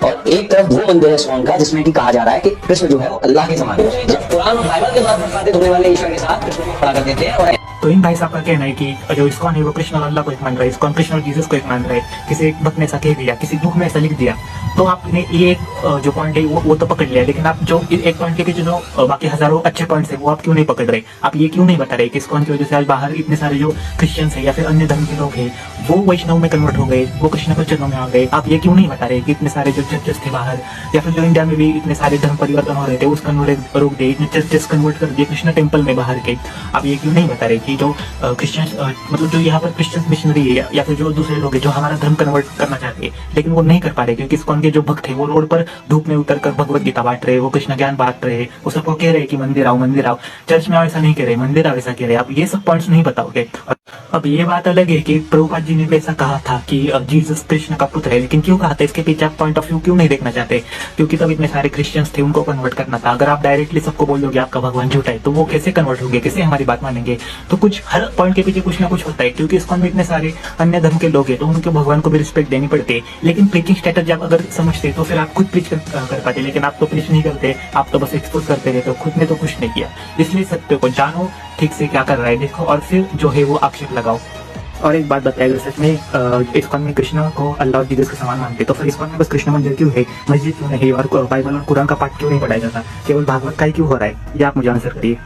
और एक तरफ वो मंदिर है इस्कॉन का जिसमें कि कहा जा रहा है कि कृष्ण जो है वो अल्लाह के समान है। जब कुरान और बाइबल के बाद बातें धोने वाले ईश्वर के साथ कृष्ण को खड़ा कर देते हैं। और तो इन भाई साहब का कहना है कि जो इस्कॉन है वो कृष्ण और अल्लाह को एक मान रहा है, इस्कॉन कृष्ण और जीसस को एक मान रहा है। किसी एक भक्त ने ऐसा कह दिया, किसी बुक में ऐसा लिख दिया, तो आपने ये एक जो पॉइंट है वो तो पकड़ लिया, लेकिन आप जो एक पॉइंट के पीछे जो बाकी हजारों अच्छे पॉइंट्स है वो आप क्यों नहीं पकड़ रहे? आप ये क्यों नहीं बता रहे कि इस्कॉन की वजह से आज बाहर इतने सारे जो क्रिश्चियंस है या फिर अन्य धर्म के लोग हैं वो वैष्णव में कन्वर्ट हो गए, वो कृष्ण कल्चरों में आ गए? आप ये क्यों नहीं बता रहे कि इतने सारे जो चर्चेस थे बाहर या फिर जो इंडिया में भी इतने सारे धर्म परिवर्तन हो रहे थे उसको रोक दिए, इतने चर्चेस कन्वर्ट कर दिए कृष्ण टेम्पल में बाहर के? आप ये क्यों नहीं बता रहे कि जो मतलब जो यहाँ पर क्रिश्चियन मिशनरी है या फिर जो दूसरे लोग हैं जो हमारा धर्म कन्वर्ट करना चाहते हैं लेकिन वो नहीं कर पा रहे, क्योंकि इस्कॉन के जो भक्त है वो रोड पर धूप में उतर कर भगवत गीता बांट रहे, वो कृष्ण ज्ञान बांट रहे, वो सबको कह रहे कि मंदिर आओ मंदिर आओ। चर्च में ऐसा नहीं कह रहे, मंदिर आओ ऐसा कह रहे। आप ये सब पॉइंट्स नहीं बताओगे। अब ये बात अलग है कि प्रभुपाद जी ने भी ऐसा कहा था कि जीसस कृष्ण का पुत्र है, लेकिन क्यों कहा था इसके पीछे आप पॉइंट ऑफ व्यू क्यों नहीं देखना चाहते? क्योंकि तब इतने सारे क्रिश्चियंस थे, उनको कन्वर्ट करना था। अगर आप डायरेक्टली सबको बोल दोगे आपका भगवान झूठा है तो वो कैसे कन्वर्ट होंगे, कैसे हमारी बात मानेंगे? तो कुछ हर पॉइंट के पीछे कुछ ना कुछ होता है, क्योंकि इस्कॉन में इतने सारे अन्य धर्म के लोग हैं तो उनके भगवान को भी रिस्पेक्ट देनी पड़ती है। लेकिन प्रीचिंग स्ट्रेटजी आप अगर समझते तो फिर आप खुद प्रीच कर पाते, लेकिन आप तो प्रीच नहीं करते, आप तो बस एक्सपोज करते रहते हो, खुद ने तो कुछ नहीं किया। इसलिए सत्य को जानो, ठीक से क्या कर रहा है देखो, और फिर जो है वो आक्षेप लगाओ। और एक बात बताया, अगर सच में इस्कॉन में कृष्ण को अल्लाह और जीसस के समान मानते तो फिर इस्कॉन में बस कृष्ण मंदिर क्यों है, मस्जिद क्यों नहीं, और बाइबल और कुरान का पाठ क्यों नहीं पढ़ाया जाता? केवल भागवत का ही क्यों हो रहा है? ये आप मुझे आंसर करिए।